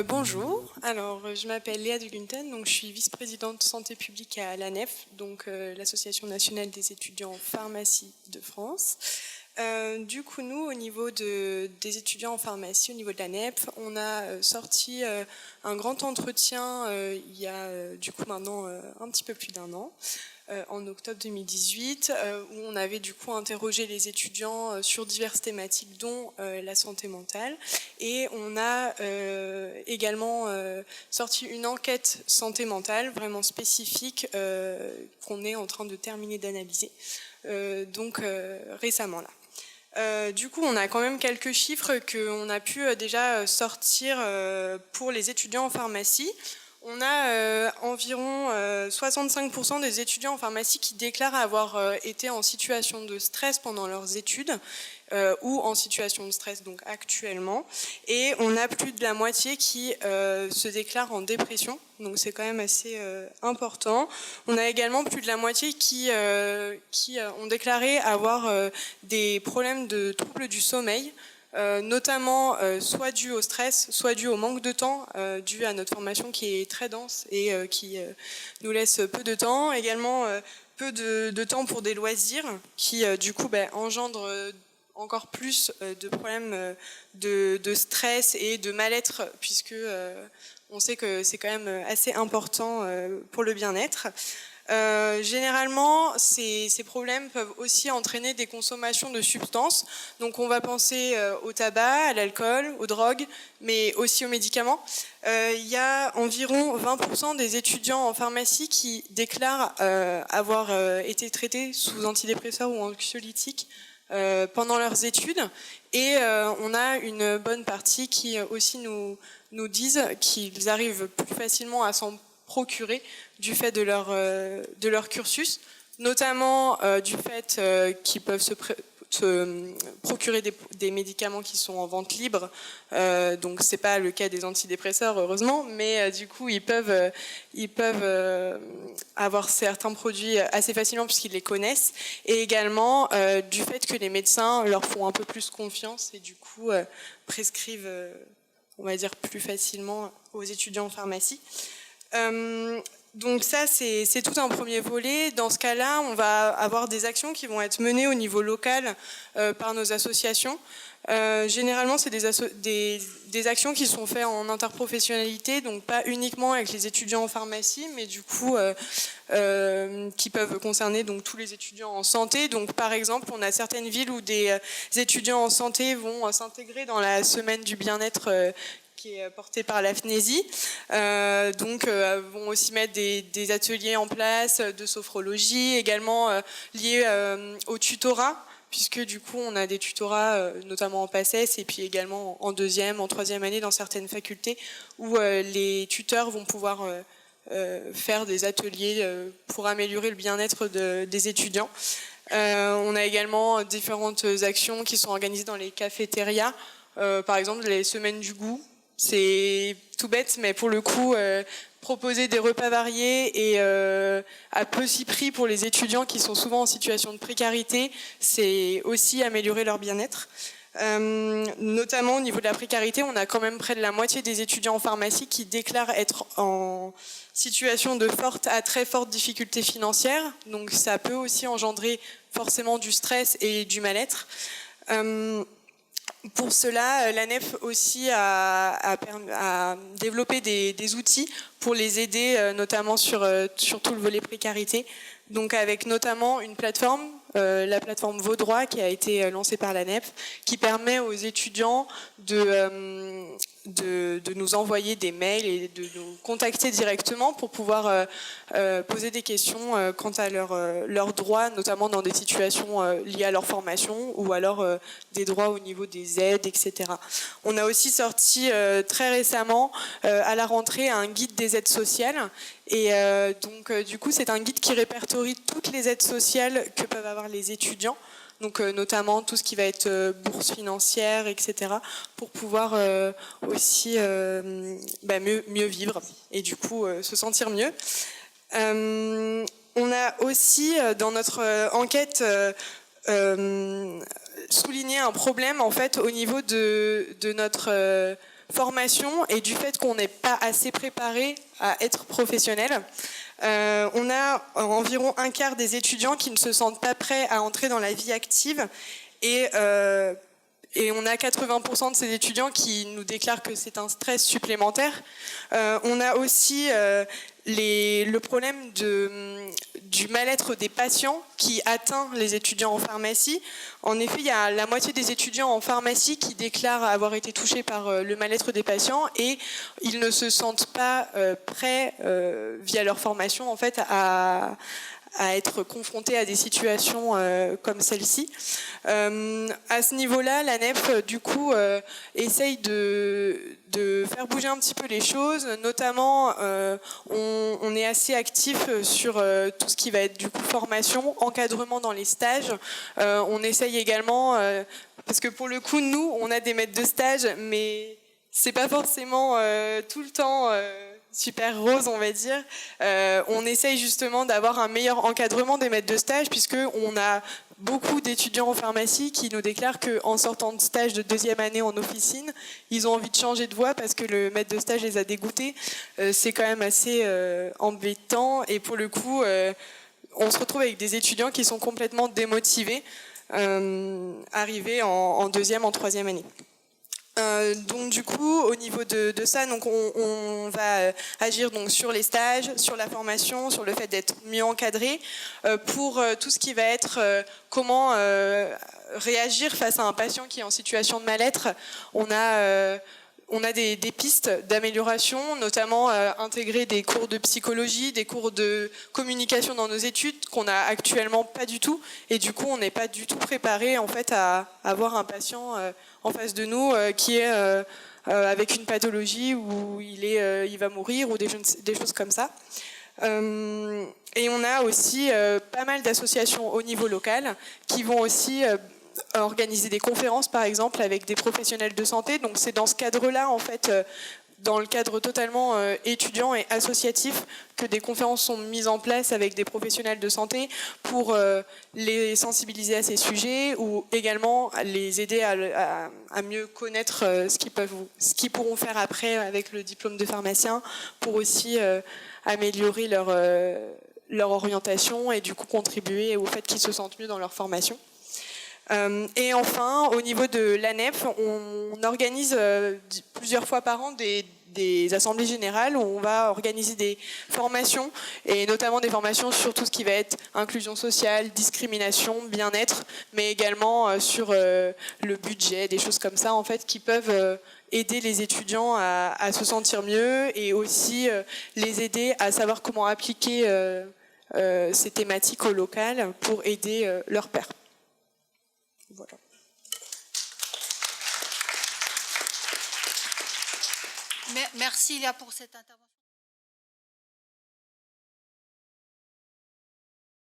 Bonjour, alors je m'appelle Léa de Gunten, donc je suis vice-présidente santé publique à l'ANEF, donc l'Association nationale des étudiants en pharmacie de France. Du coup, nous, au niveau des étudiants en pharmacie, au niveau de l'ANEF, on a sorti un grand entretien il y a du coup maintenant un petit peu plus d'un an. En octobre 2018, où on avait du coup interrogé les étudiants sur diverses thématiques, dont la santé mentale. Et on a également sorti une enquête santé mentale vraiment spécifique qu'on est en train de terminer d'analyser, récemment là. Du coup, on a quand même quelques chiffres qu'on a pu déjà sortir pour les étudiants en pharmacie. On a environ 65% des étudiants en pharmacie qui déclarent avoir été en situation de stress pendant leurs études ou en situation de stress donc actuellement. Et on a plus de la moitié qui se déclarent en dépression, donc c'est quand même assez important. On a également plus de la moitié qui ont déclaré avoir des problèmes de troubles du sommeil. Notamment soit dû au stress, soit dû au manque de temps, dû à notre formation qui est très dense et qui nous laisse peu de temps. Également peu de temps pour des loisirs qui du coup engendrent encore plus de problèmes de stress et de mal-être, puisque on sait que c'est quand même assez important pour le bien-être. Généralement, ces problèmes peuvent aussi entraîner des consommations de substances. Donc on va penser au tabac, à l'alcool, aux drogues, mais aussi aux médicaments. Il y a environ 20% des étudiants en pharmacie qui déclarent avoir été traités sous antidépresseurs ou anxiolytiques pendant leurs études. Et on a une bonne partie qui aussi nous disent qu'ils arrivent plus facilement à s'en procurer du fait de leur cursus, notamment du fait qu'ils peuvent se procurer des médicaments qui sont en vente libre. Donc c'est pas le cas des antidépresseurs heureusement, mais du coup ils peuvent avoir certains produits assez facilement puisqu'ils les connaissent, et également du fait que les médecins leur font un peu plus confiance et du coup prescrivent on va dire plus facilement aux étudiants en pharmacie. Donc ça, c'est tout un premier volet. Dans ce cas-là, on va avoir des actions qui vont être menées au niveau local par nos associations. Généralement, c'est des actions qui sont faites en interprofessionnalité, donc pas uniquement avec les étudiants en pharmacie, mais du coup qui peuvent concerner donc tous les étudiants en santé. Donc par exemple, on a certaines villes où des étudiants en santé vont s'intégrer dans la semaine du bien-être qui est portée par la FNESI. Vont aussi mettre des ateliers en place de sophrologie, également liés au tutorat, puisque du coup on a des tutorats notamment en PACES et puis également en deuxième, en troisième année dans certaines facultés où les tuteurs vont pouvoir faire des ateliers pour améliorer le bien-être des étudiants. On a également différentes actions qui sont organisées dans les cafétérias, par exemple les semaines du goût. C'est tout bête, mais pour le coup, proposer des repas variés et à petit prix pour les étudiants qui sont souvent en situation de précarité, c'est aussi améliorer leur bien-être. Notamment au niveau de la précarité, on a quand même près de la moitié des étudiants en pharmacie qui déclarent être en situation de forte à très forte difficulté financière. Donc ça peut aussi engendrer forcément du stress et du mal-être. Pour cela, l'ANEF aussi a développé des outils pour les aider, notamment sur tout le volet précarité. Donc avec notamment une plateforme, la plateforme Vos Droits, qui a été lancée par l'ANEF, qui permet aux étudiants de nous envoyer des mails et de nous contacter directement pour pouvoir poser des questions quant à leurs droits, notamment dans des situations liées à leur formation ou alors des droits au niveau des aides, etc. On a aussi sorti très récemment à la rentrée un guide des aides sociales. Et du coup, c'est un guide qui répertorie toutes les aides sociales que peuvent avoir les étudiants, donc notamment tout ce qui va être bourse financière, etc., pour pouvoir aussi mieux vivre et du coup se sentir mieux. On a aussi dans notre enquête souligner un problème en fait au niveau de notre formation et du fait qu'on n'est pas assez préparé à être professionnel. On a environ un quart des étudiants qui ne se sentent pas prêts à entrer dans la vie active et on a 80% de ces étudiants qui nous déclarent que c'est un stress supplémentaire. On a aussi le problème du mal-être des patients qui atteint les étudiants en pharmacie. En effet, il y a la moitié des étudiants en pharmacie qui déclarent avoir été touchés par le mal-être des patients et ils ne se sentent pas prêts, via leur formation, en fait, à être confrontés à des situations comme celle-ci. À ce niveau-là, la l'ANEF, du coup, essaye de faire bouger un petit peu les choses. Notamment, on est assez actif sur tout ce qui va être du coup formation, encadrement dans les stages. On essaye également, parce que pour le coup, nous, on a des maîtres de stage, mais c'est pas forcément tout le temps super rose, on va dire. On essaye justement d'avoir un meilleur encadrement des maîtres de stage, puisqu'on a beaucoup d'étudiants en pharmacie qui nous déclarent qu'en sortant de stage de 2e année en officine, ils ont envie de changer de voie parce que le maître de stage les a dégoûtés. C'est quand même assez embêtant et pour le coup, on se retrouve avec des étudiants qui sont complètement démotivés, arrivés en 2e, en 3e année. Donc du coup, au niveau de ça, donc on va agir donc sur les stages, sur la formation, sur le fait d'être mieux encadré, pour tout ce qui va être comment réagir face à un patient qui est en situation de mal-être. On a des pistes d'amélioration, notamment intégrer des cours de psychologie, des cours de communication dans nos études qu'on n'a actuellement pas du tout. Et du coup, on n'est pas du tout préparé en fait à avoir un patient en face de nous qui est avec une pathologie où il va mourir ou des choses comme ça. Et on a aussi pas mal d'associations au niveau local qui vont aussi organiser des conférences, par exemple, avec des professionnels de santé. Donc c'est dans ce cadre-là, en fait, dans le cadre totalement étudiant et associatif, que des conférences sont mises en place avec des professionnels de santé pour les sensibiliser à ces sujets ou également les aider à mieux connaître ce qu'ils pourront faire après avec le diplôme de pharmacien pour aussi améliorer leur orientation et du coup contribuer au fait qu'ils se sentent mieux dans leur formation. Et enfin, au niveau de l'ANEF, on organise plusieurs fois par an des assemblées générales où on va organiser des formations et notamment des formations sur tout ce qui va être inclusion sociale, discrimination, bien-être, mais également sur le budget, des choses comme ça en fait qui peuvent aider les étudiants à se sentir mieux et aussi les aider à savoir comment appliquer ces thématiques au local pour aider leurs pairs. Voilà. Merci Léa pour cette intervention.